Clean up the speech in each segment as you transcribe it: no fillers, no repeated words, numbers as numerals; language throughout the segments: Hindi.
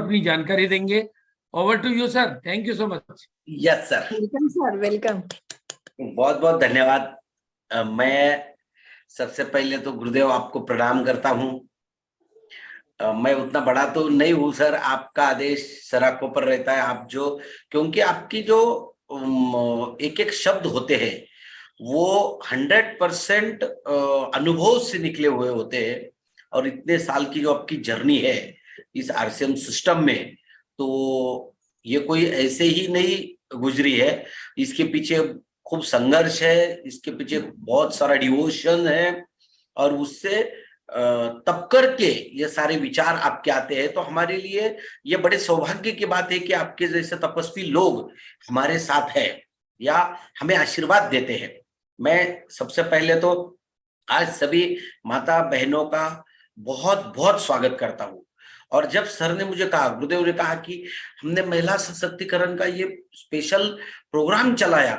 अपनी जानकारी देंगे। Over to you sir, thank you so much. Yes sir, welcome sir, welcome. बहुत बहुत धन्यवाद। मैं सबसे पहले तो गुरुदेव आपको प्रणाम करता हूँ। मैं उतना बड़ा तो नहीं हूँ सर, आपका आदेश सर आंखों पर रहता है। आप जो, क्योंकि आपकी जो एक एक शब्द होते हैं वो 100% अनुभव से निकले हुए होते हैं। और इतने साल की जो आपकी जर्नी है इस आरसीएम सिस्टम में, तो ये कोई ऐसे ही नहीं गुजरी है। इसके पीछे खूब संघर्ष है, इसके पीछे बहुत सारा डिवोशन है, और उससे तब करके ये सारे विचार आपके आते हैं। तो हमारे लिए ये बड़े सौभाग्य की बात है कि आपके जैसे तपस्वी लोग हमारे साथ है या हमें आशीर्वाद देते हैं। मैं सबसे पहले तो आज सभी माता बहनों का बहुत बहुत स्वागत करता हूँ। और जब सर ने मुझे कहा, गुरुदेव ने कहा कि हमने महिला सशक्तिकरण का ये स्पेशल प्रोग्राम चलाया,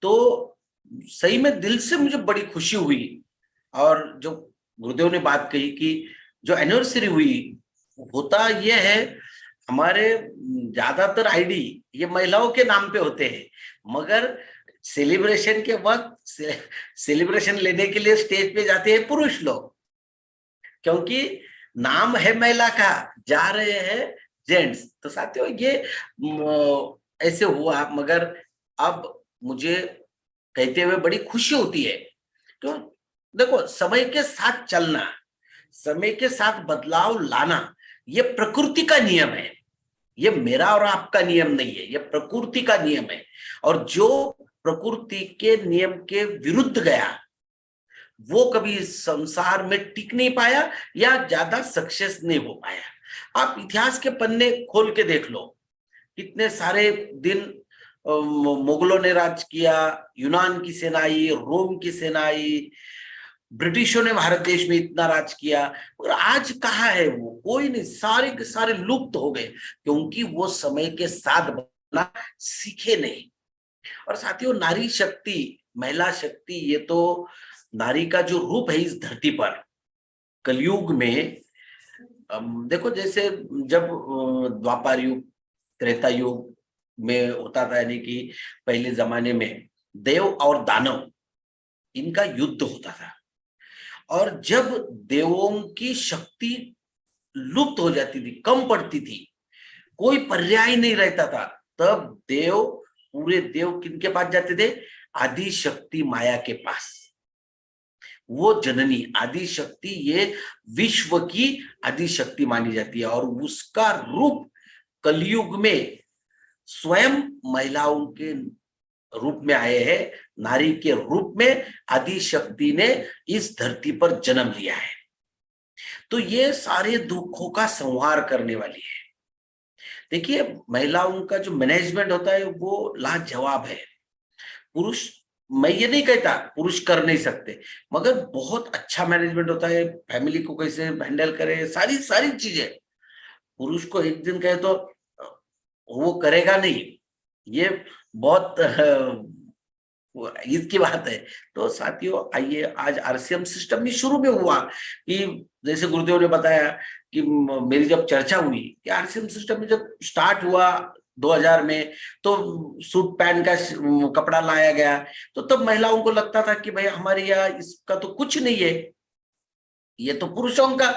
तो सही में दिल से मुझे बड़ी खुशी हुई। और जो गुरुदेव ने बात कही कि जो एनिवर्सरी हुई, होता ये है हमारे ज्यादातर आईडी ये महिलाओं के नाम पे होते हैं, मगर सेलिब्रेशन के वक्त सेलिब्रेशन लेने के लिए स्टेज पे जाते हैं पुरुष लोग, क्योंकि नाम है महिला का, जा रहे हैं जेंट्स। तो साथियों ये ऐसे हुआ, मगर अब मुझे कहते हुए बड़ी खुशी होती है। तो देखो, समय के साथ चलना, समय के साथ बदलाव लाना, ये प्रकृति का नियम है। ये मेरा और आपका नियम नहीं है, ये प्रकृति का नियम है। और जो प्रकृति के नियम के विरुद्ध गया वो कभी संसार में टिक नहीं पाया या ज्यादा सक्सेस नहीं हो पाया। आप इतिहास के पन्ने खोल के देख लो, कितने सारे दिन मुगलों ने राज किया, यूनान की सेना आई, रोम की सेना आई, ब्रिटिशों ने भारत देश में इतना राज किया, और आज कहाँ है वो? कोई नहीं, सारे के सारे लुप्त हो गए, क्योंकि वो समय के साथ बदलना सीखे नहीं। और साथियों, नारी शक्ति, महिला शक्ति, ये तो नारी का जो रूप है इस धरती पर कलयुग में, देखो जैसे जब द्वापर युग, त्रेता युग में होता था, यानी कि पहले जमाने में देव और दानव इनका युद्ध होता था, और जब देवों की शक्ति लुप्त हो जाती थी, कम पड़ती थी, कोई पर्याय नहीं रहता था, तब देव, पूरे देव किनके पास जाते थे? आदि शक्ति माया के पास। वो जननी आदि शक्ति, ये विश्व की आदि शक्ति मानी जाती है, और उसका रूप कलयुग में स्वयं महिलाओं के रूप में आए हैं। नारी के रूप में आदि शक्ति ने इस धरती पर जन्म लिया है। तो ये सारे दुखों का संहार करने वाली है। देखिए, महिलाओं का जो मैनेजमेंट होता है वो लाजवाब है। पुरुष, मैं ये नहीं कहता पुरुष कर नहीं सकते, मगर बहुत अच्छा मैनेजमेंट होता है। फैमिली को कैसे हैंडल करे, सारी सारी चीजें पुरुष को एक दिन कहे तो वो करेगा नहीं, ये बहुत इसकी बात है। तो साथियों, आइए, आज आरसीएम सिस्टम भी शुरू में हुआ कि जैसे गुरुदेव ने बताया कि मेरी जब चर्चा हुई कि आरसीएम सिस्टम में जब स्टार्ट हुआ 2000 में, तो सूट पैंट का कपड़ा लाया गया, तो तब महिलाओं को लगता था कि भाई हमारे यहाँ इसका तो कुछ नहीं है, ये तो पुरुषों का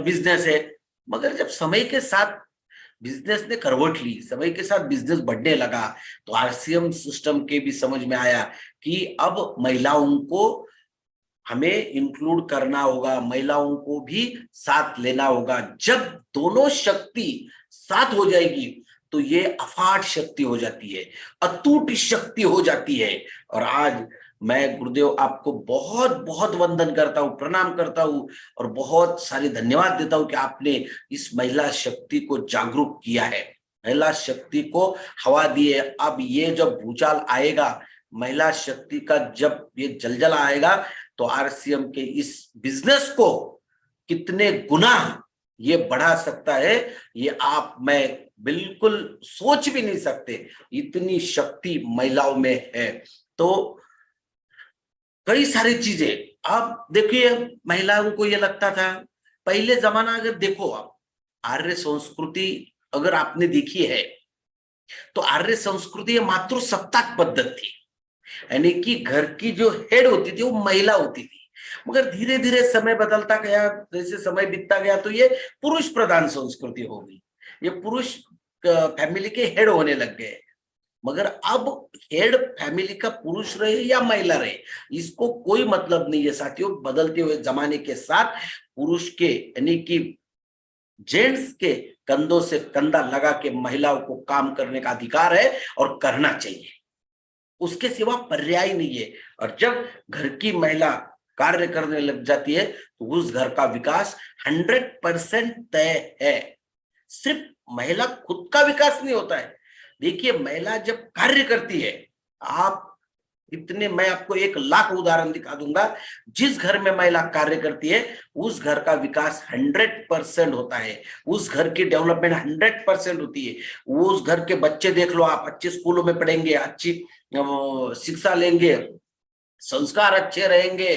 बिजनेस है। मगर जब समय के साथ बिजनेस ने करवट ली, समय के साथ बिजनेस बढ़ने लगा, तो आरसीएम सिस्टम के भी समझ में आया कि अब महिलाओं को हमें इंक्लूड करना होगा, महिलाओं को भी साथ लेना होगा। जब दोनों शक्ति साथ हो जाएगी तो ये अफाट शक्ति हो जाती है, अटूट शक्ति हो जाती है। और आज मैं गुरुदेव आपको बहुत बहुत वंदन करता हूँ, प्रणाम करता हूँ, और बहुत सारी धन्यवाद देता हूँ कि आपने इस महिला शक्ति को जागरूक किया है, महिला शक्ति को हवा दी है। अब ये जब भूचाल आएगा महिला शक्ति का, जब ये जलजला आएगा, तो आरसीएम के इस बिजनेस को कितने गुना ये बढ़ा सकता है, ये आप मैं बिल्कुल सोच भी नहीं सकते। इतनी शक्ति महिलाओं में है। तो कई सारी चीजें आप देखिए, महिलाओं को ये लगता था, पहले जमाना अगर देखो आप, आर्य संस्कृति अगर आपने देखी है तो आर्य संस्कृति मातृ सप्ताह पद्धति थी, यानी कि घर की जो हेड होती थी वो महिला होती थी। मगर धीरे धीरे समय बदलता गया, जैसे समय बीतता गया तो ये पुरुष प्रधान संस्कृति हो गई, ये पुरुष फैमिली के हेड होने लग गए। मगर अब हेड फैमिली का पुरुष रहे या महिला रहे, इसको कोई मतलब नहीं है साथियों। बदलते हुए जमाने के साथ पुरुष के यानी कि जेंट्स के कंधों से कंधा लगा के महिलाओं को काम करने का अधिकार है और करना चाहिए, उसके सिवा पर्याय नहीं है। और जब घर की महिला कार्य करने लग जाती है तो उस घर का विकास 100% तय है। सिर्फ महिला खुद का विकास नहीं होता है। देखिए, महिला जब कार्य करती है, आप इतने, मैं आपको 1,00,000 उदाहरण दिखा दूंगा, जिस घर में महिला कार्य करती है उस घर का विकास 100% होता है, उस घर की डेवलपमेंट 100% होती है। वो उस घर के बच्चे देख लो आप, अच्छे स्कूलों में पढ़ेंगे, अच्छी शिक्षा लेंगे, संस्कार अच्छे रहेंगे,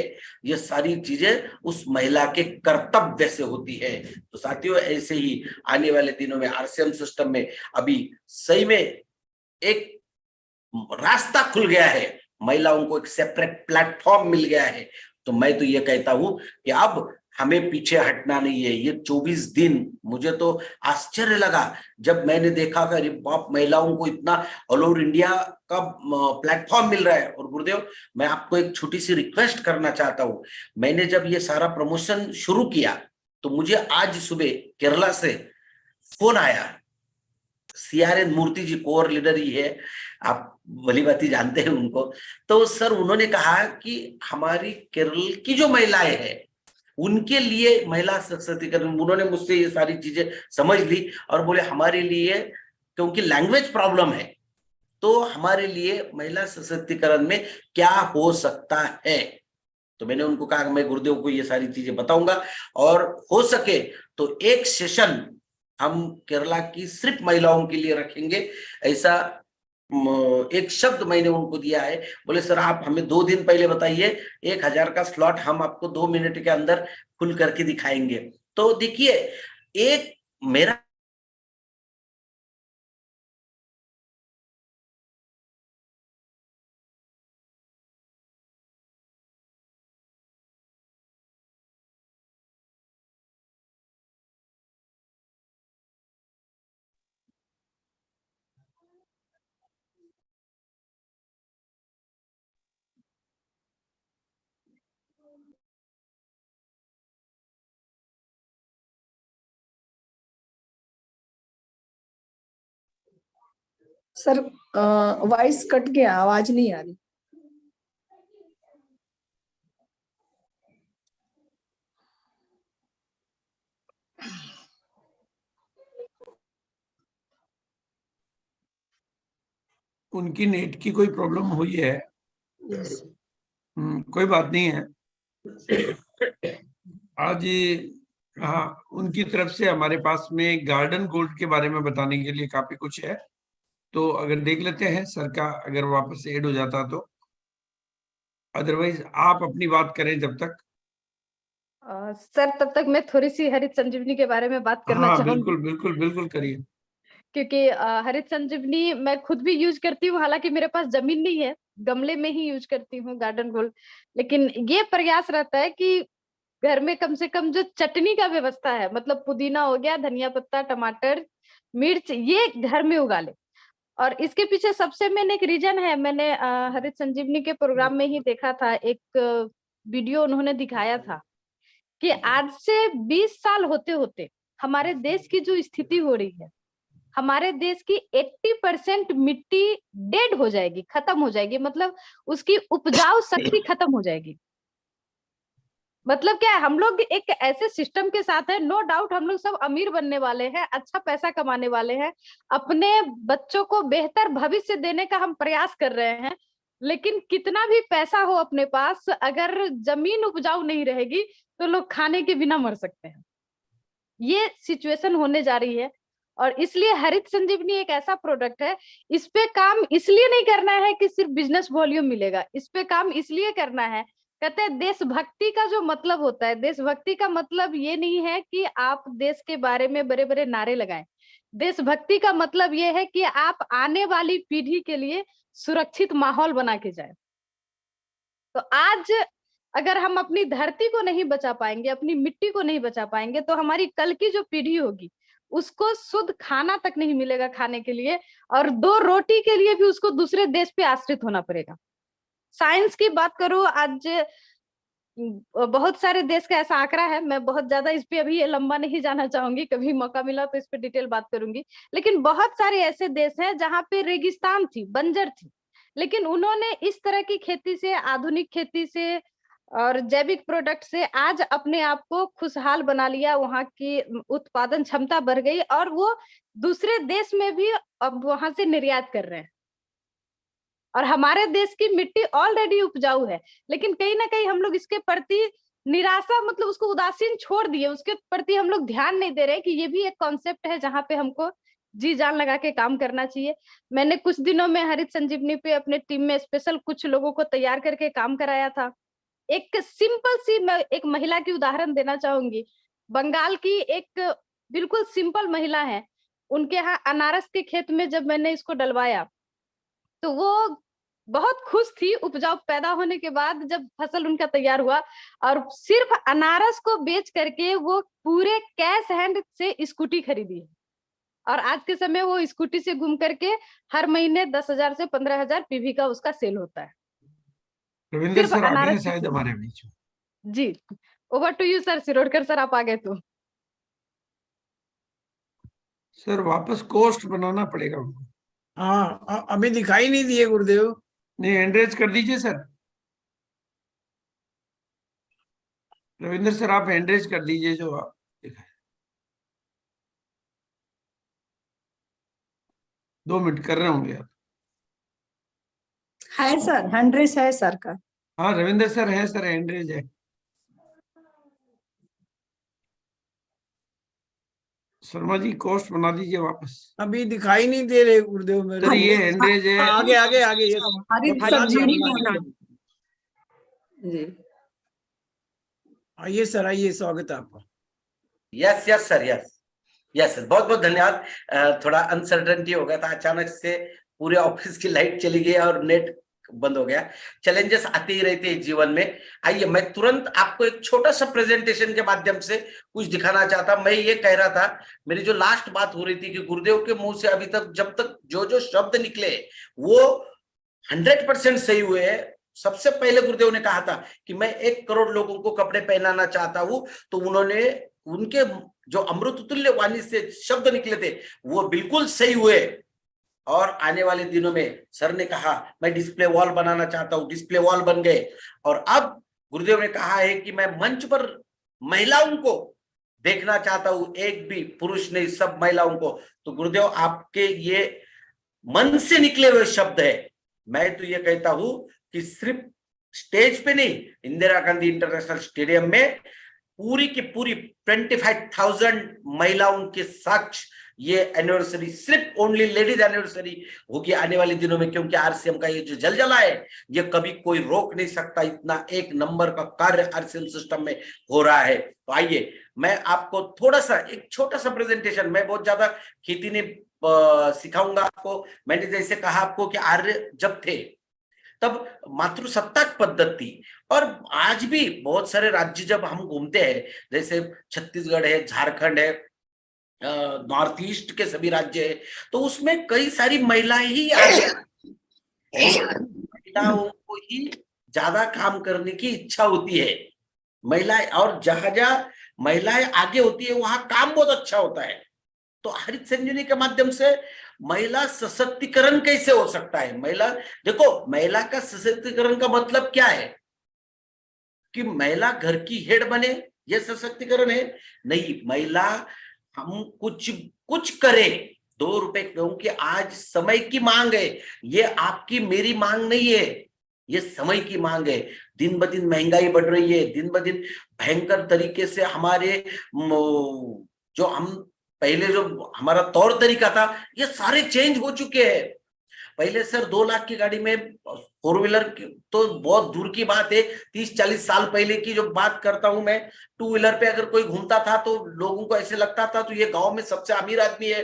ये सारी चीजें उस महिला के कर्तव्य से होती है। तो साथियों, ऐसे ही आने वाले दिनों में आरसीएम सिस्टम में अभी सही में एक रास्ता खुल गया है, महिलाओं को एक सेपरेट प्लेटफॉर्म मिल गया है। तो मैं तो ये कहता हूं कि अब हमें पीछे हटना नहीं है। ये 24 दिन मुझे तो आश्चर्य लगा जब मैंने देखा कि अरे बाप, महिलाओं को इतना ऑल ओवर इंडिया का प्लेटफॉर्म मिल रहा है। और गुरुदेव, मैं आपको एक छोटी सी रिक्वेस्ट करना चाहता हूं। मैंने जब ये सारा प्रमोशन शुरू किया तो मुझे आज सुबह केरला से फोन आया। CRN मूर्ति जी कोर लीडर ही है, आप भली भांति जानते हैं उनको। तो सर, उन्होंने कहा कि हमारी केरल की जो महिलाएं हैं उनके लिए महिला सशक्तिकरण, उन्होंने मुझसे ये सारी चीजें समझ ली और बोले हमारे लिए, क्योंकि लैंग्वेज प्रॉब्लम है, तो हमारे लिए महिला सशक्तिकरण में क्या हो सकता है। तो मैंने उनको कहा मैं गुरुदेव को ये सारी चीजें बताऊंगा, और हो सके तो एक सेशन हम केरला की सिर्फ महिलाओं के लिए रखेंगे। ऐसा एक शब्द मैंने उनको दिया है। बोले सर, आप हमें 2 दिन पहले बताइए, 1,000 का स्लॉट हम आपको 2 मिनट के अंदर खुल करके दिखाएंगे। तो देखिए, एक मेरा सर, वॉइस कट गया, आवाज नहीं आ रही। उनकी नेट की कोई प्रॉब्लम हुई है। कोई बात नहीं है। आज हाँ, उनकी तरफ से हमारे पास में गार्डन गोल्ड के बारे में बताने के लिए काफी कुछ है। तो अगर देख लेते हैं सर का, अगर वापस ऐड हो जाता तो, अदरवाइज आप अपनी बात करें जब तक। सर, तब तक मैं थोड़ी सी हरित संजीवनी के बारे में बात करना हाँ, चाहूंगी। बिल्कुल बिल्कुल बिल्कुल करिए। क्योंकि हरित संजीवनी मैं खुद भी यूज करती हूँ, हालांकि मेरे पास जमीन नहीं है, गमले में ही यूज करती हूँ गार्डन गोल्ड। लेकिन ये प्रयास रहता है कि घर में कम से कम जो चटनी का व्यवस्था है, मतलब पुदीना हो गया, धनिया पत्ता, टमाटर, मिर्च, ये घर में उगा ले। और इसके पीछे सबसे मेन एक रीजन है, मैंने हरित संजीवनी के प्रोग्राम में ही देखा था, एक वीडियो उन्होंने दिखाया था कि आज से 20 साल होते होते हमारे देश की जो स्थिति हो रही है, हमारे देश की 80% मिट्टी डेड हो जाएगी, खत्म हो जाएगी, मतलब उसकी उपजाऊ शक्ति खत्म हो जाएगी। मतलब क्या है, हम लोग एक ऐसे सिस्टम के साथ है, नो डाउट हम लोग सब अमीर बनने वाले हैं, अच्छा पैसा कमाने वाले हैं, अपने बच्चों को बेहतर भविष्य देने का हम प्रयास कर रहे हैं। लेकिन कितना भी पैसा हो अपने पास, अगर जमीन उपजाऊ नहीं रहेगी तो लोग खाने के बिना मर सकते हैं। ये सिचुएशन होने जा रही है। और इसलिए हरित संजीवनी एक ऐसा प्रोडक्ट है, इस पे काम इसलिए नहीं करना है कि सिर्फ बिजनेस वॉल्यूम मिलेगा, इस पे काम इसलिए करना है, कहते हैं देशभक्ति का जो मतलब होता है, देशभक्ति का मतलब ये नहीं है कि आप देश के बारे में बड़े बड़े नारे लगाएं। देशभक्ति का मतलब ये है कि आप आने वाली पीढ़ी के लिए सुरक्षित माहौल बना के जाए। तो आज अगर हम अपनी धरती को नहीं बचा पाएंगे, अपनी मिट्टी को नहीं बचा पाएंगे, तो हमारी कल की जो पीढ़ी होगी उसको शुद्ध खाना तक नहीं मिलेगा खाने के लिए, और 2 रोटी के लिए भी उसको दूसरे देश पे आश्रित होना पड़ेगा। साइंस की बात करूं, आज बहुत सारे देश का ऐसा आंकड़ा है, मैं बहुत ज्यादा इस पे अभी ये लंबा नहीं जाना चाहूंगी, कभी मौका मिला तो इस पे डिटेल बात करूंगी। लेकिन बहुत सारे ऐसे देश हैं जहां पे रेगिस्तान थी, बंजर थी, लेकिन उन्होंने इस तरह की खेती से, आधुनिक खेती से और जैविक प्रोडक्ट से आज अपने आप को खुशहाल बना लिया। वहां की उत्पादन क्षमता बढ़ गई और वो दूसरे देश में भी अब वहां से निर्यात कर रहे हैं। और हमारे देश की मिट्टी ऑलरेडी उपजाऊ है, लेकिन कहीं ना कहीं हम लोग इसके प्रति निराशा, मतलब उसको उदासीन छोड़ दिए, उसके प्रति हम लोग ध्यान नहीं दे रहे कि ये भी एक कॉन्सेप्ट है जहाँ पे हमको जी जान लगा के काम करना चाहिए। मैंने कुछ दिनों में हरित संजीवनी पे अपने टीम में स्पेशल कुछ लोगों को तैयार करके काम कराया था। एक सिंपल सी मैं एक महिला की उदाहरण देना चाहूंगी। बंगाल की एक बिल्कुल सिंपल महिला है, उनके यहाँ अनारस के खेत में जब मैंने इसको डलवाया तो वो बहुत खुश थी उपजाऊ पैदा होने के बाद, जब फसल उनका तैयार हुआ, और सिर्फ अनारस को बेच करके वो पूरे कैश हैंड से स्कूटी खरीदी है। और आज के समय वो स्कूटी से घूम करके हर महीने 10,000 से 15,000 पीवी का उसका सेल होता है। रविंद्र सिर्फ सर आ गए अनारस शायद हमारे बीच में। जी, over to you sir Sirodkar sir, आप आ गए तो। सर वापस कोस्ट बनाना पड़ेगा उनको। हाँ, अभी दिखाई नहीं दिए गुरुदेव। नहीं, एंड्रेज कर दीजिए सर। रविंद्र सर आप एंड्रेज कर दीजिए जो आप दिखाए। 2 मिनट कर रहे होंगे आप। है सर, 100 है सर का। हाँ रविंद्र सर है सर, एंड्रेज है। शर्मा जी कोस्ट बना दीजिए वापस। अभी दिखाई नहीं दे रहे गुरुदेव मेरे सर को। ये एंड्रेज है। आगे आगे आगे ये हरित हालात संजीवनी बना जी। आइए सर, आइए, स्वागत है आपका। Yes yes sir, yes yes sir, बहुत बहुत धन्यवाद। थोड़ा अनसर्टेनिटी हो गया था, अचानक से पूरे ऑफिस की लाइट चली गई और नेट बंद हो गया। चैलेंजेस आते ही रहते हैं जीवन में। आइए मैं तुरंत आपको एक छोटा सा प्रेजेंटेशन के माध्यम से कुछ दिखाना चाहता। मैं ये कह रहा था, मेरी जो लास्ट बात हो रही थी कि गुरुदेव के मुंह से अभी तक जब तक जो जो शब्द निकले वो 100% सही हुए हैं। सबसे पहले गुरुदेव ने कहा था कि मैं 1 करोड़ लोगों को कपड़े पहनाना चाहता हूं, तो उन्होंने उनके जो अमृत तुल्य वाणी से शब्द निकले थे वो बिल्कुल सही हुए। और आने वाले दिनों में सर ने कहा मैं डिस्प्ले वॉल बनाना चाहता हूं, डिस्प्ले वॉल बन गए। और अब गुरुदेव ने कहा है कि मैं मंच पर महिलाओं को देखना चाहता हूं, एक भी पुरुष नहीं, सब महिलाओं को। तो गुरुदेव आपके ये मन से निकले हुए शब्द है। मैं तो ये कहता हूं कि सिर्फ स्टेज पे नहीं, इंदिरा गांधी इंटरनेशनल स्टेडियम में पूरी की पूरी 25,000 महिलाओं के साक्ष ये एनिवर्सरी, सिर्फ ओनली लेडीज एनिवर्सरी होगी आने वाले दिनों में, क्योंकि आरसीएम का ये जो जलजला है ये कभी कोई रोक नहीं सकता। इतना 1 नंबर का कार्य आरसीएम सिस्टम में हो रहा है। तो आइए मैं आपको थोड़ा सा एक छोटा सा प्रेजेंटेशन, मैं बहुत ज्यादा खेती नहीं सिखाऊंगा आपको। मैंने जैसे कहा आपको कि आर्य जब थे तब मातृसत्ताक पद्धति, और आज भी बहुत सारे राज्य जब हम घूमते हैं, जैसे छत्तीसगढ़ है, झारखंड है, नॉर्थ ईस्ट के सभी राज्य है, तो उसमें कई सारी महिलाएं ही आगे, महिलाओं को ही ज्यादा काम करने की इच्छा होती है। महिलाएं, और जहां जहां महिलाएं आगे होती है वहां काम बहुत अच्छा होता है। तो हरित संजीवनी के माध्यम से महिला सशक्तिकरण कैसे हो सकता है? महिला, देखो महिला का सशक्तिकरण का मतलब क्या है कि महिला घर की हेड बने, ये सशक्तिकरण है? नहीं, महिला हम कुछ करें, 2 रुपए, क्योंकि आज समय की मांग है। ये आपकी मेरी मांग नहीं है, ये समय की मांग है। दिन ब दिन महंगाई बढ़ रही है, दिन ब दिन भयंकर तरीके से हमारे जो हम पहले जो हमारा तौर तरीका था ये सारे चेंज हो चुके हैं। पहले सर 2 लाख की गाड़ी में 4 व्हीलर तो बहुत दूर की बात है, 30-40 साल पहले की जो बात करता हूं मैं, 2 व्हीलर पे अगर कोई घूमता था तो लोगों को ऐसे लगता था तो ये गांव में सबसे अमीर आदमी है।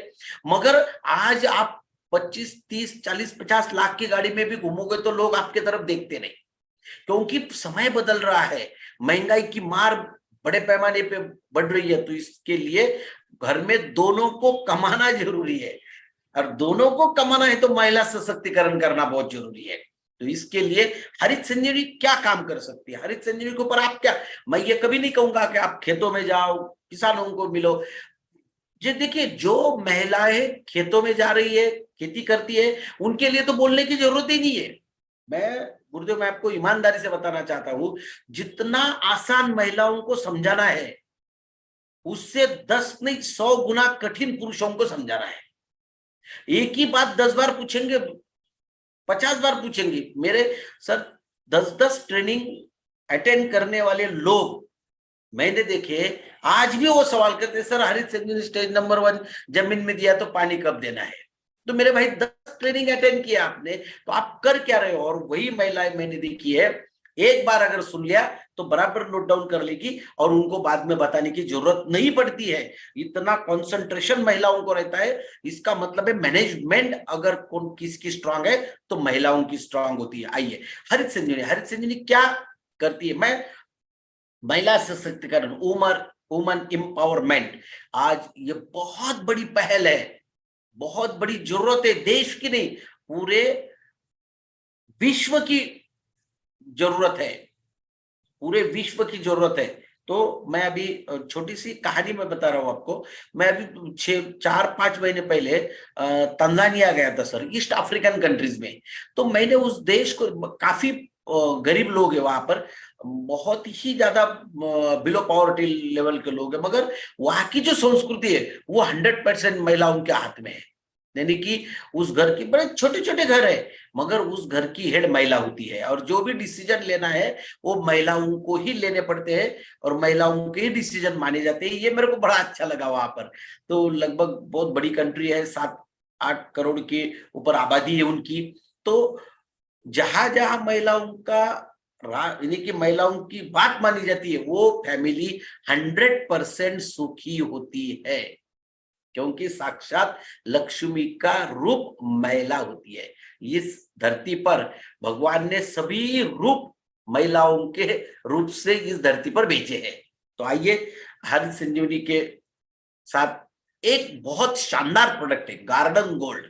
मगर आज आप 25, 30, 40, 50 लाख की गाड़ी में भी घूमोगे तो लोग आपके तरफ देखते नहीं, क्योंकि समय बदल रहा है, महंगाई की मार बड़े पैमाने पे बढ़ रही है। तो इसके लिए घर में दोनों को कमाना जरूरी है, और दोनों को कमाना है तो महिला सशक्तिकरण करना बहुत जरूरी है। तो इसके लिए हरित संजीवनी क्या काम कर सकती है, हरित संजीवनी के ऊपर आप क्या, मैं ये कभी नहीं कहूंगा कि आप खेतों में जाओ, किसानों को मिलो। जी देखिए, जो महिलाएं खेतों में जा रही है, खेती करती है, उनके लिए तो बोलने की जरूरत ही नहीं है। गुरुदेव, मैं आपको ईमानदारी से बताना चाहता हूं, जितना आसान महिलाओं को समझाना है, उससे 10 नहीं 100 गुना कठिन पुरुषों को समझाना है। एक ही बात 10 बार पूछेंगे, 50 बार पूछेंगे। मेरे सर 10-10 ट्रेनिंग अटेंड करने वाले लोग मैंने देखे, आज भी वो सवाल करते, सर हरित संजीवनी स्टेज नंबर 1 जमीन में दिया तो पानी कब देना है? तो मेरे भाई 10 ट्रेनिंग अटेंड किया आपने, तो आप कर क्या रहे हो? और वही महिलाएं मैंने देखी है, एक बार अगर सुन लिया तो बराबर नोट डाउन कर लेगी और उनको बाद में बताने की जरूरत नहीं पड़ती है। इतना कंसंट्रेशन महिलाओं को रहता है। इसका मतलब है मैनेजमेंट अगर किसकी स्ट्रांग है तो महिलाओं की स्ट्रांग होती है। आइए, हरित संजीवनी क्या करती है? मैं महिला सशक्तिकरण, वुमन एम्पावरमेंट, आज ये बहुत बड़ी पहल है, बहुत बड़ी जरूरत है, देश की नहीं पूरे विश्व की जरूरत है, पूरे विश्व की जरूरत है। तो मैं अभी छोटी सी कहानी में बता रहा हूं आपको। मैं अभी 4-5 महीने पहले तंजानिया गया था सर, ईस्ट अफ्रीकन कंट्रीज में। तो मैंने उस देश को, काफी गरीब लोग है वहां पर, बहुत ही ज्यादा बिलो पॉवर्टी लेवल के लोग हैं, मगर वहां की जो संस्कृति है वो 100% महिलाओं के हाथ में है। यानी कि उस घर की, बड़े छोटे छोटे घर है, मगर उस घर की हेड महिला होती है, और जो भी डिसीजन लेना है वो महिलाओं को ही लेने पड़ते हैं और महिलाओं के ही डिसीजन माने जाते हैं। ये मेरे को बड़ा अच्छा लगा वहां पर। तो लगभग बहुत बड़ी कंट्री है, 7-8 करोड़ के ऊपर आबादी है उनकी। तो जहां जहां महिलाओं का, यानी कि महिलाओं की बात मानी जाती है, वो फैमिली 100% सुखी होती है, क्योंकि साक्षात लक्ष्मी का रूप महिला होती है। इस धरती पर भगवान ने सभी रूप महिलाओं के रूप से इस धरती पर भेजे हैं। तो आइए, हरित संजीवनी के साथ एक बहुत शानदार प्रोडक्ट है गार्डन गोल्ड,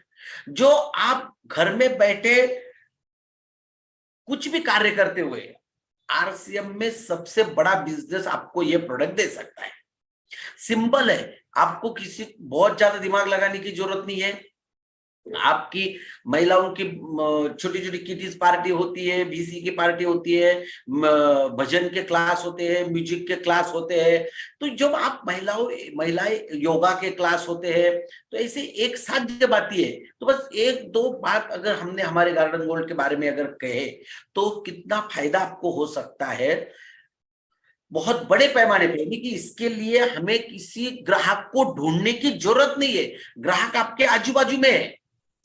जो आप घर में बैठे कुछ भी कार्य करते हुए, आरसीएम में सबसे बड़ा बिजनेस आपको ये प्रोडक्ट दे सकता है। सिंपल है, आपको किसी बहुत ज्यादा दिमाग लगाने की जरूरत नहीं है। आपकी महिलाओं की छोटी छोटी किटीज पार्टी होती है, बीसी की पार्टी होती है, भजन के क्लास होते हैं, म्यूजिक के क्लास होते हैं। तो जब आप महिलाएं योगा के क्लास होते हैं, तो ऐसे एक साथ जब आती है, तो बस 1-2 बात अगर हमने हमारे गार्डन गोल्ड के बारे में अगर कहे तो कितना फायदा आपको हो सकता है बहुत बड़े पैमाने पे। यानी कि इसके लिए हमें किसी ग्राहक को ढूंढने की जरूरत नहीं है, ग्राहक आपके आजू बाजू में है।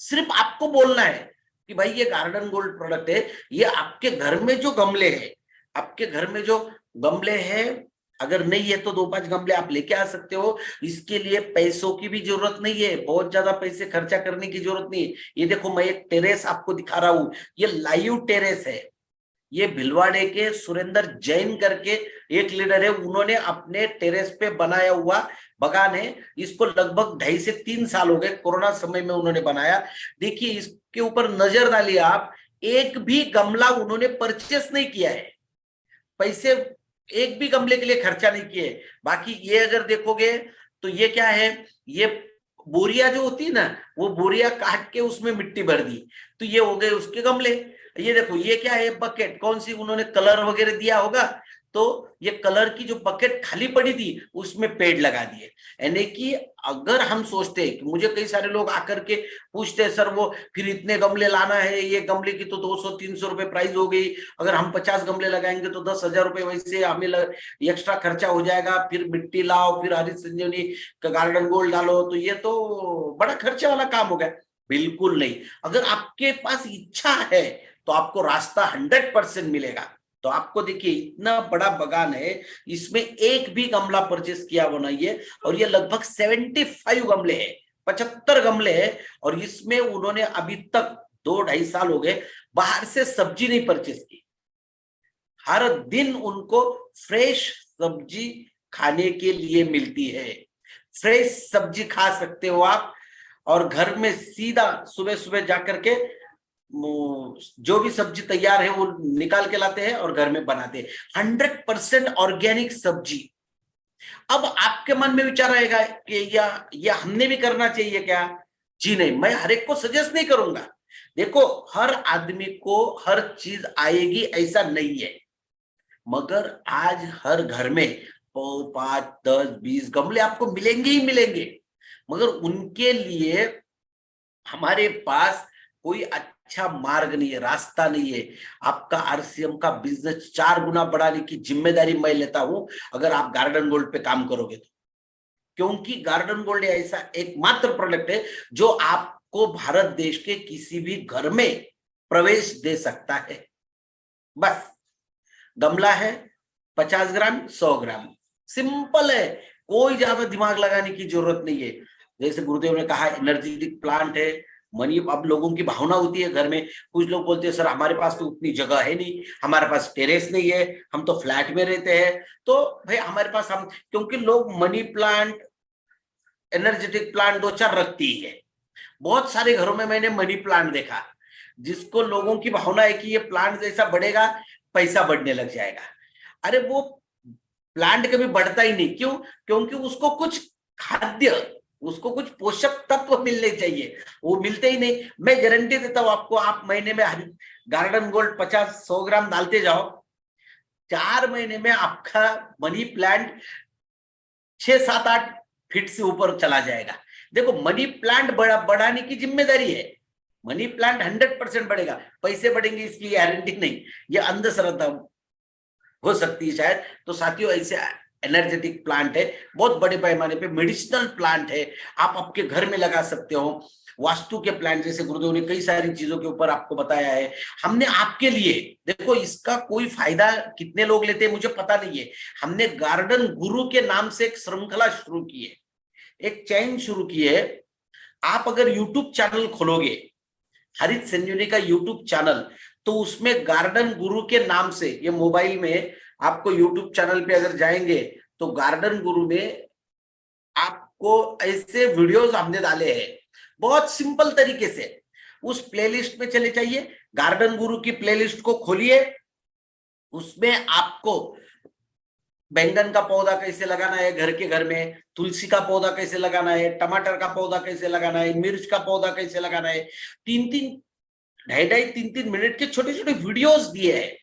सिर्फ आपको बोलना है कि भाई ये गार्डन गोल्ड प्रोडक्ट है, ये आपके घर में जो गमले हैं, आपके घर में जो गमले हैं, अगर नहीं है तो 2-5 गमले आप लेके आ सकते हो। इसके लिए पैसों की भी जरूरत नहीं है, बहुत ज्यादा पैसे खर्चा करने की जरूरत नहीं है। ये देखो, मैं एक टेरेस आपको दिखा रहा हूं, ये लाइव टेरेस है। ये भिलवाड़े के सुरेंद्र जैन करके एक लीडर है, उन्होंने अपने टेरेस पे बनाया हुआ बगान है। इसको लगभग 2.5 से 3 साल हो गए, कोरोना समय में उन्होंने बनाया। देखिए, इसके ऊपर नजर डालिए आप, एक भी गमला उन्होंने परचेस नहीं किया है, पैसे एक भी गमले के लिए खर्चा नहीं किए। बाकी ये अगर देखोगे तो ये क्या है, ये बोरिया जो होती है ना, वो बोरिया काट के उसमें मिट्टी भर दी, तो ये हो गए उसके गमले। ये देखो, ये क्या है, बकेट, कौन सी उन्होंने कलर वगैरह दिया होगा, तो ये कलर की जो बकेट खाली पड़ी थी उसमें पेड़ लगा दिए। यानी कि अगर हम सोचते हैं कि, मुझे कई सारे लोग आकर के पूछते हैं, सर वो फिर इतने गमले लाना है, ये गमले की तो 200-300 रुपए प्राइस हो गई, अगर हम 50 गमले लगाएंगे तो 10,000 रुपए वैसे हमें एक्स्ट्रा खर्चा हो जाएगा, फिर मिट्टी लाओ, फिर हरित संजीवनी का गार्डन गोल्ड डालो, तो ये तो बड़ा खर्चे वाला काम हो गया। बिल्कुल नहीं। अगर आपके पास इच्छा है तो आपको रास्ता 100% मिलेगा। तो आपको देखिए इतना बड़ा बगान है, इसमें एक भी गमला परचेस किया हुआ नहीं है, और ये लगभग 75 गमले हैं, 75 गमले हैं, और इसमें उन्होंने अभी तक 2-2.5 साल हो गए बाहर से सब्जी नहीं परचेस की। हर दिन उनको फ्रेश सब्जी खाने के लिए मिलती है। फ्रेश सब्जी खा सकते हो आप, और घर में सीधा सुबह सुबह जाकर के जो भी सब्जी तैयार है वो निकाल के लाते हैं और घर में बनाते हैं। 100% ऑर्गेनिक सब्जी। अब आपके मन में विचार आएगा कि या हमने भी करना चाहिए क्या? जी नहीं, मैं हर एक को सजेस्ट नहीं करूंगा। देखो, हर आदमी को हर चीज आएगी ऐसा नहीं है, मगर आज हर घर में 5, 10, 20 गमले आपको मिलेंगे ही मिलेंगे। मगर उनके लिए हमारे पास कोई अच्छा मार्ग नहीं है, रास्ता नहीं है। आपका आरसीएम का बिजनेस 4 गुना बढ़ाने की जिम्मेदारी मैं लेता हूं अगर आप गार्डन गोल्ड पे काम करोगे तो, क्योंकि गार्डन गोल्ड ऐसा एकमात्र प्रोडक्ट है जो आपको भारत देश के किसी भी घर में प्रवेश दे सकता है। बस गमला है, 50 ग्राम 100 ग्राम, सिंपल है, कोई ज्यादा दिमाग लगाने की जरूरत नहीं है। जैसे गुरुदेव ने कहा एनर्जेटिक प्लांट है, मनी। अब लोगों की भावना होती है घर में, कुछ लोग बोलते हैं सर हमारे पास तो उतनी जगह है नहीं, हमारे पास टेरेस नहीं है, हम तो फ्लैट में रहते हैं। तो भाई हमारे पास हम, क्योंकि लोग मनी प्लांट, एनर्जेटिक प्लांट 2-4 रखती ही है। बहुत सारे घरों में मैंने मनी प्लांट देखा जिसको लोगों की भावना है कि ये प्लांट जैसा बढ़ेगा पैसा बढ़ने लग जाएगा। अरे वो प्लांट कभी बढ़ता ही नहीं। क्यों? क्योंकि उसको कुछ खाद्य, उसको कुछ पोषक तत्व मिलने चाहिए, वो मिलते ही नहीं। मैं गारंटी देता हूं आपको, आप महीने में गार्डन गोल्ड 50-100 ग्राम डालते जाओ, 4 महीने में आपका मनी प्लांट 6-7-8 फीट से ऊपर चला जाएगा। देखो, मनी प्लांट बढ़ाने की जिम्मेदारी है। मनी प्लांट 100% बढ़ेगा, पैसे बढ़ेंगे इसकी गारंटी नहीं, ये अंधश्रद्धा हो सकती है शायद। तो साथियों, ऐसे एनर्जेटिक प्लांट है, बहुत बड़े पैमाने पे मेडिसिनल प्लांट है, आप आपके घर में लगा सकते हो। वास्तु के प्लांट, जैसे गुरुदेव ने कई सारी चीजों के ऊपर आपको बताया है, हमने आपके लिए, देखो इसका कोई फायदा कितने लोग लेते हैं मुझे पता नहीं है। हमने गार्डन गुरु के नाम से एक श्रृंखला शुरू की है, एक चैन शुरू की है। आप अगर यूट्यूब चैनल खोलोगे, हरित संजीवनी का यूट्यूब चैनल, तो उसमें गार्डन गुरु के नाम से, ये मोबाइल में आपको यूट्यूब चैनल पे अगर जाएंगे तो गार्डन गुरु में आपको ऐसे वीडियोस हमने डाले हैं बहुत सिंपल तरीके से। उस प्लेलिस्ट में चले जाइए, गार्डन गुरु की प्लेलिस्ट को खोलिए, उसमें आपको बैंगन का पौधा कैसे लगाना है घर के घर में, तुलसी का पौधा कैसे लगाना है, टमाटर का पौधा कैसे लगाना है, मिर्च का पौधा कैसे लगाना है, 2.5-3 मिनट के छोटे छोटे वीडियोस दिए हैं।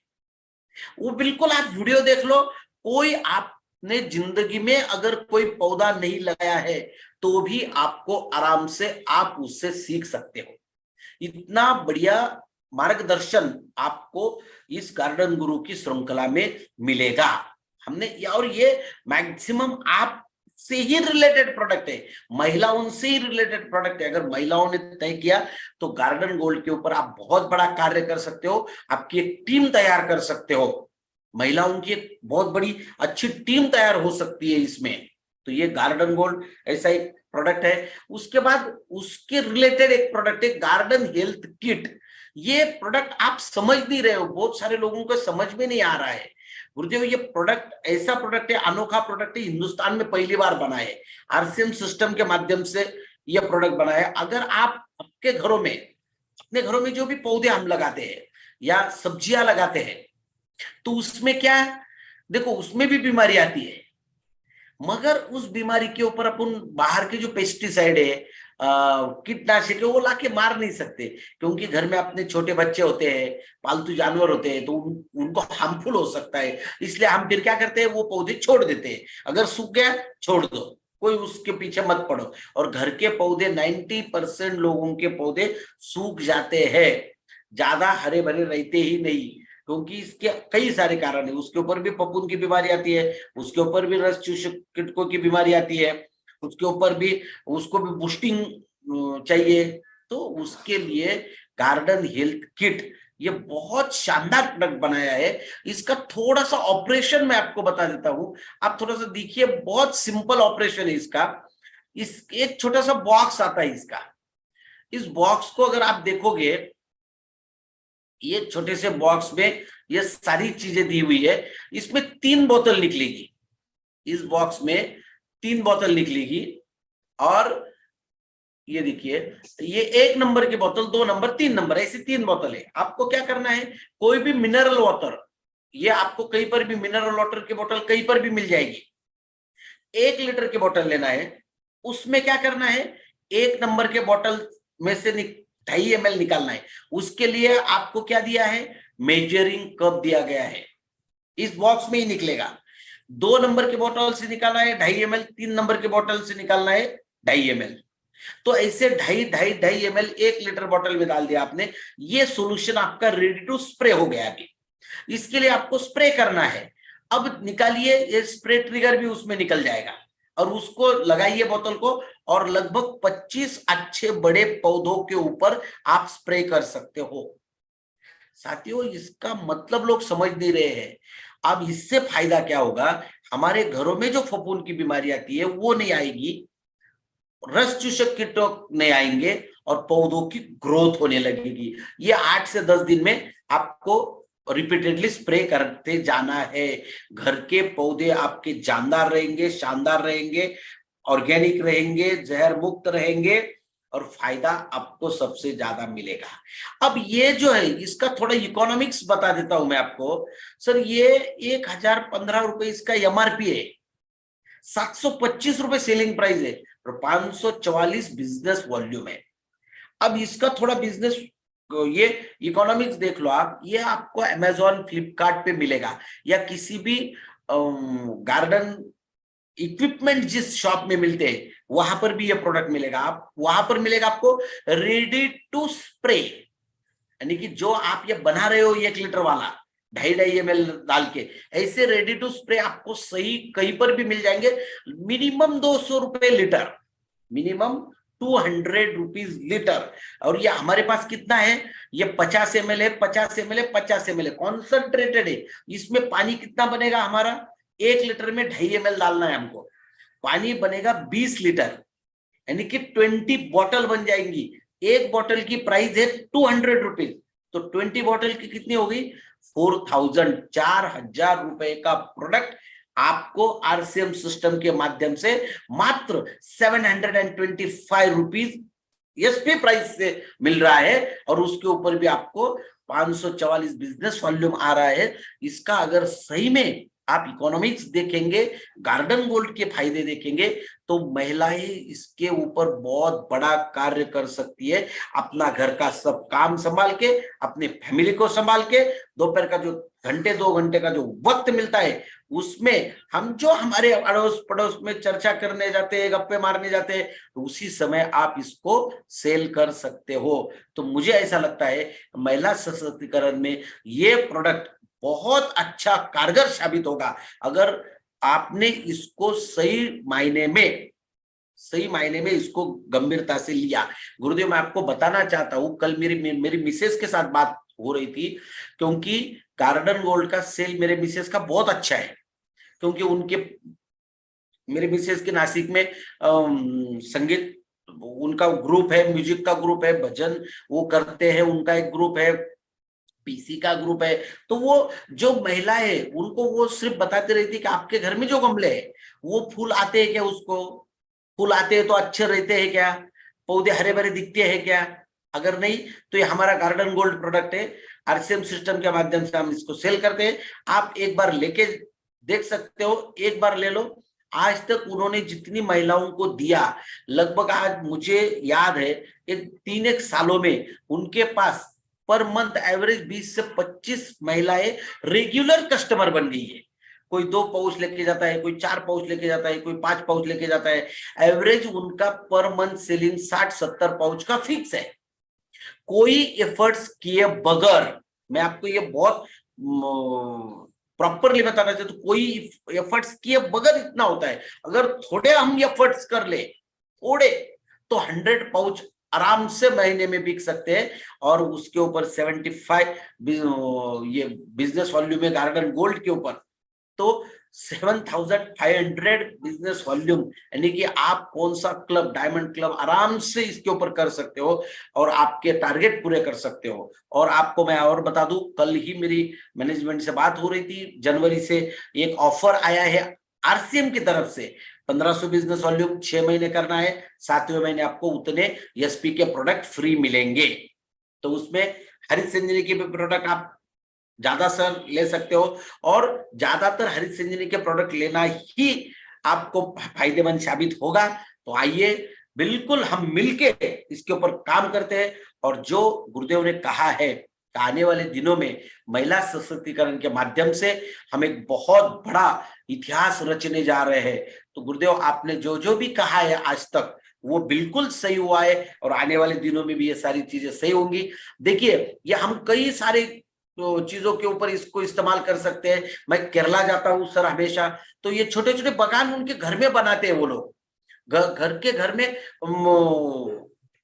वो बिल्कुल आप वीडियो देख लो। कोई आपने जिंदगी में अगर कोई पौधा नहीं लगाया है तो भी आपको आराम से आप उससे सीख सकते हो। इतना बढ़िया मार्गदर्शन आपको इस गार्डन गुरु की श्रृंखला में मिलेगा। हमने, और ये मैक्सिमम आप से ही रिलेटेड प्रोडक्ट है, महिलाओं से ही रिलेटेड प्रोडक्ट है। अगर महिलाओं ने तय किया तो गार्डन गोल्ड के ऊपर आप बहुत बड़ा कार्य कर सकते हो, आपकी एक टीम तैयार कर सकते हो, महिलाओं की एक बहुत बड़ी अच्छी टीम तैयार हो सकती है इसमें। तो ये गार्डन गोल्ड ऐसा एक प्रोडक्ट है। उसके बाद उसके रिलेटेड एक प्रोडक्ट है गार्डन हेल्थ किट। ये प्रोडक्ट आप समझ नहीं रहे हो, बहुत सारे लोगों को समझ में नहीं आ रहा है। गुरुदेव, ये प्रोडक्ट ऐसा प्रोडक्ट है, अनोखा प्रोडक्ट है, हिंदुस्तान में पहली बार बना है, आरसीएम सिस्टम के माध्यम से ये प्रोडक्ट बना है। अगर आप आपके घरों में, अपने घरों में जो भी पौधे हम लगाते हैं या सब्जियां लगाते हैं, तो उसमें क्या है, देखो उसमें भी बीमारी आती है, मगर उस बीमारी के ऊपर अपन बाहर के जो पेस्टिसाइड है, कीटनाशक है, वो लाके मार नहीं सकते, क्योंकि घर में अपने छोटे बच्चे होते हैं, पालतू जानवर होते हैं, तो उनको हार्मफुल हो सकता है। इसलिए हम फिर क्या करते हैं, वो पौधे छोड़ देते हैं। अगर सूख गया छोड़ दो, कोई उसके पीछे मत पड़ो। और घर के पौधे 90% लोगों के पौधे सूख जाते हैं, ज्यादा हरे भरे रहते ही नहीं, क्योंकि इसके कई सारे कारण है। उसके ऊपर भी फफूंद की बीमारी आती है, उसके ऊपर भी रस चूसक कीटकों की बीमारी आती है, उसके ऊपर भी, उसको भी बूस्टिंग चाहिए, तो उसके लिए गार्डन हेल्थ किट ये बहुत शानदार प्रोडक्ट बनाया है। इसका थोड़ा सा ऑपरेशन मैं आपको बता देता हूं, आप थोड़ा सा देखिए, बहुत सिंपल ऑपरेशन है इसका। इस एक छोटा सा बॉक्स आता है इसका, इस बॉक्स को अगर आप देखोगे, ये छोटे से बॉक्स में ये सारी चीजें दी हुई है। इसमें 3 बोतल निकलेगी, इस बॉक्स में 3 बोतल निकलेगी। और ये देखिए, ये 1 नंबर की बोतल, 2 नंबर, 3 नंबर, ऐसी 3 बोतल है। आपको क्या करना है, कोई भी मिनरल वाटर, ये आपको कहीं पर भी मिनरल वाटर की बोतल कहीं पर भी मिल जाएगी। 1 लीटर की बोतल लेना है, उसमें क्या करना है, 1 नंबर के बोतल में से 2.5 ml निकालना है। उसके लिए आपको क्या दिया है, मेजरिंग कप दिया गया है, इस बॉक्स में ही निकलेगा। 2 नंबर के बोतल से निकालना है 2.5 ml, 3 नंबर के बोतल से निकालना है 2.5 ml। तो ऐसे 2.5 ml 1 लीटर बोतल में डाल दिया आपने, ये सॉल्यूशन आपका रेडी टू स्प्रे हो गया। अभी इसके लिए आपको स्प्रे करना है। अब निकालिए, ये स्प्रे ट्रिगर भी उसमें निकल जाएगा और उसको लगाइए बोतल को, और लगभग 25 अच्छे बड़े पौधों के ऊपर आप स्प्रे कर सकते हो। साथियों, इसका मतलब लोग समझ नहीं रहे हैं। अब इससे फायदा क्या होगा, हमारे घरों में जो फफूंद की बीमारी आती है वो नहीं आएगी, रस चूषक कीटक नहीं आएंगे, और पौधों की ग्रोथ होने लगेगी। ये 8 से 10 दिन में आपको रिपीटेडली स्प्रे करते जाना है। घर के पौधे आपके जानदार रहेंगे, शानदार रहेंगे, ऑर्गेनिक रहेंगे, जहर मुक्त रहेंगे, और फायदा आपको सबसे ज्यादा मिलेगा। अब ये जो है, इसका थोड़ा इकोनॉमिक्स बता देता हूं मैं आपको। सर, ये 1015 रुपए इसका MRP है, 725 रुपए सेलिंग प्राइस है, और 544 बिजनेस वॉल्यूम है। अब इसका थोड़ा बिजनेस, ये इकोनॉमिक्स देख लो आप, ये आपको अमेजोन, फ्लिपकार्ट पे मिलेगा, या किसी भी गार्डन इक्विपमेंट जिस शॉप में मिलते हैं वहां पर भी ये प्रोडक्ट मिलेगा। आप वहां पर मिलेगा आपको रेडी टू स्प्रे, यानी कि जो आप ये बना रहे हो 1 लीटर वाला 2.5 ml डाल के, ऐसे रेडी टू स्प्रे आपको सही कहीं पर भी मिल जाएंगे। मिनिमम 200 रुपए लीटर, मिनिमम 200 रुपीज लीटर। और ये हमारे पास कितना है, ये 50 ml है, 50 ml है, 50 ml कॉन्सेंट्रेटेड है। इसमें पानी कितना बनेगा हमारा, 1 लीटर में 2.5 ml डालना है हमको, पानी बनेगा 20 लीटर, यानी कि 20 बॉटल बन जाएंगी। एक बॉटल की प्राइस है 200 रुपीज, तो 20 बॉटल की कितनी होगी, 4,000 रुपए का प्रोडक्ट आपको RCM सिस्टम के माध्यम से मात्र 725 रुपीज एसपी प्राइस से मिल रहा है, और उसके ऊपर भी आपको 544 बिजनेस वॉल्यूम आ रहा है। इसका अगर सही में आप इकोनॉमिक्स देखेंगे, गार्डन गोल्ड के फायदे देखेंगे, तो महिलाएं इसके ऊपर बहुत बड़ा कार्य कर सकती है। अपना घर का सब काम संभाल के, अपने फैमिली को संभाल के, दोपहर का जो 2 घंटे का जो वक्त मिलता है, उसमें हम जो हमारे अड़ोस पड़ोस में चर्चा करने जाते हैं, गप्पे मारने जाते हैं, तो उसी समय आप इसको सेल कर सकते हो। तो मुझे ऐसा लगता है महिला सशक्तिकरण में ये प्रोडक्ट बहुत अच्छा कारगर साबित होगा, अगर आपने इसको सही मायने में इसको गंभीरता से लिया। गुरुदेव, मैं आपको बताना चाहता हूं, कल मेरी मिसेस के साथ बात हो रही थी, क्योंकि गार्डन गोल्ड का सेल मेरे मिसेस का बहुत अच्छा है, क्योंकि मेरे मिसेस के नासिक में संगीत उनका ग्रुप है, म्यूजिक का ग्रुप है, भजन वो करते हैं, उनका एक ग्रुप है, पीसी का ग्रुप है। तो वो जो महिलाएं, उनको वो सिर्फ बताते रहती कि आपके घर में जो गमले हैं वो फूल आते हैं क्या, उसको फूल आते हैं तो अच्छे रहते हैं क्या, पौधे हरे भरे दिखते हैं क्या, अगर नहीं तो ये हमारा गार्डन गोल्ड प्रोडक्ट है, RCM सिस्टम के माध्यम से हम इसको सेल करते हैं। आप एक बार लेके देख सकते हो, एक बार ले लो। आज तक उन्होंने जितनी महिलाओं को दिया, लगभग आज मुझे याद है 3 सालों में उनके पास पर मंथ एवरेज 20 से 25 महिलाएं रेगुलर कस्टमर बन गई है। कोई 2 पाउच लेके जाता है, कोई 4 पाउच लेके जाता है, कोई 5 पाउच लेके जाता है। एवरेज उनका पर मंथ सेलिंग 60-70 पाउच का फिक्स है। कोई एफर्ट्स किए बगैर, मैं आपको ये बहुत प्रॉपरली बताना चाहता हूं, कोई एफर्ट्स किए बगैर इतना होता है। अगर थोड़े हम एफर्ट्स कर ले, थोड़े, तो 100 पाउच आराम से महीने में बिक सकते हैं। और उसके ऊपर 75 ये बिजनेस वॉल्यूम है गार्डन गोल्ड के ऊपर, तो 7,500 बिजनेस वॉल्यूम, यानी कि आप कौन सा क्लब, डायमंड क्लब आराम से इसके ऊपर कर सकते हो और आपके टारगेट पूरे कर सकते हो। और आपको मैं और बता दूं, कल ही मेरी मैनेजमेंट से बात हो रही थी, जनवरी से एक ऑफर आया है आरसीएम की तरफ से, 1500 बिजनेस वॉल्यूम 6 महीने करना है, 7वें महीने आपको उतने एसपी के प्रोडक्ट फ्री मिलेंगे। तो उसमें हरित संजीवनी के प्रोडक्ट आप ज्यादा सर ले सकते हो, और ज्यादातर हरित संजीवनी के प्रोडक्ट लेना ही आपको फायदेमंद साबित होगा। तो आइए बिल्कुल हम मिलके इसके ऊपर काम करते हैं। और जो गुरुदेव ने कहा है कि आने वाले दिनों में महिला सशक्तिकरण के माध्यम से हम एक बहुत बड़ा इतिहास रचने जा रहे हैं। तो गुरुदेव आपने जो जो भी कहा है आज तक वो बिल्कुल सही हुआ है, और आने वाले दिनों में भी ये सारी चीजें सही होंगी। देखिए, ये हम कई सारे तो चीजों के ऊपर इसको इस्तेमाल कर सकते हैं। मैं केरला जाता हूँ सर हमेशा, तो ये छोटे छोटे बागान उनके घर में बनाते हैं वो लोग, घर के घर में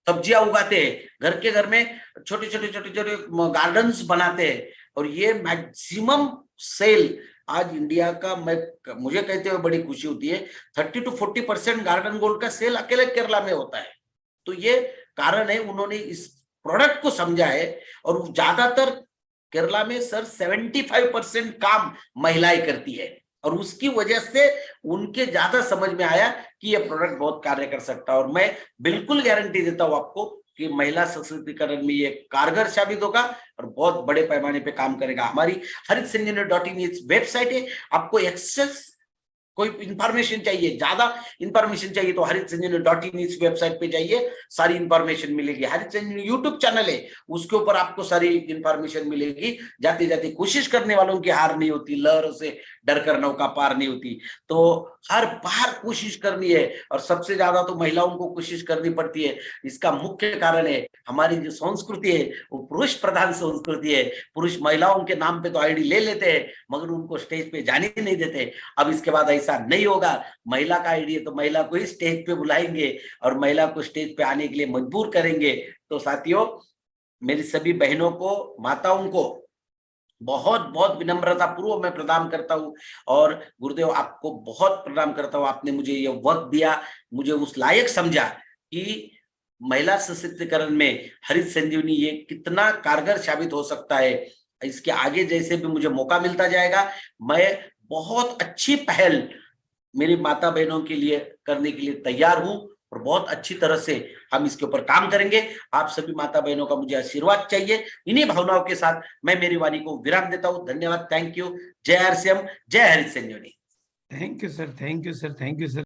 सब्जियां उगाते हैं, घर के घर में छोटे छोटे गार्डन्स बनाते हैं, और ये मैक्सिमम सेल आज इंडिया का, मुझे कहते हुए बड़ी खुशी होती है, 30 to 40% गार्डन गोल्ड का सेल अकेले केरला में होता है। तो ये कारण है, उन्होंने इस प्रोडक्ट को समझा है। और ज्यादातर केरला में सर 75% काम महिलाएं करती है, और उसकी वजह से उनके ज्यादा समझ में आया कि ये प्रोडक्ट बहुत कार्य कर सकता है। और मैं बिल्कुल गारंटी देता हूं आपको कि महिला सशक्तिकरण में ये कारगर साबित होगा और बहुत बड़े पैमाने पे काम करेगा। हमारी हरित संजीवनी वेबसाइट है, आपको एक्सेस कोई इंफॉर्मेशन चाहिए, ज्यादा इंफॉर्मेशन चाहिए तो हरित संजीवनी इस वेबसाइट पे जाइए, सारी इंफॉर्मेशन मिलेगी। हरित संजीवनी यूट्यूब चैनल है, उसके ऊपर आपको सारी इंफॉर्मेशन मिलेगी। जाते जाते कोशिश करने वालों की हार नहीं होती, लहरों से डर कर नौका पार नहीं होती। तो हर बार कोशिश करनी है, और सबसे ज्यादा तो महिलाओं को कोशिश करनी पड़ती है। इसका मुख्य कारण है हमारी जो संस्कृति है वो पुरुष प्रधान संस्कृति है। पुरुष महिलाओं के नाम पे तो आईडी ले लेते हैं, मगर उनको स्टेज पे जाने ही नहीं देते। अब इसके बाद ऐसा नहीं होगा, महिला का आईडी है तो महिला को ही स्टेज पे बुलाएंगे और महिला को स्टेज पे आने के लिए मजबूर करेंगे। तो साथियों, मेरी सभी बहनों को, माताओं को बहुत बहुत विनम्रता पूर्वक मैं प्रणाम करता हूँ, और गुरुदेव आपको बहुत प्रणाम करता हूँ। आपने मुझे ये वक्त दिया, मुझे उस लायक समझा कि महिला सशक्तिकरण में हरित संजीवनी ये कितना कारगर साबित हो सकता है। इसके आगे जैसे भी मुझे मौका मिलता जाएगा, मैं बहुत अच्छी पहल मेरी माता बहनों के लिए करने के लिए तैयार हूं, और बहुत अच्छी तरह से हम इसके ऊपर काम करेंगे। आप सभी माता बहनों का मुझे आशीर्वाद चाहिए। इन्हीं भावनाओं के साथ मैं मेरी वाणी को विराम देता हूं। धन्यवाद, थैंक यू। जय आरसीएम, जय Harit Sanjeevani. Thank you sir, thank you sir, thank you sir.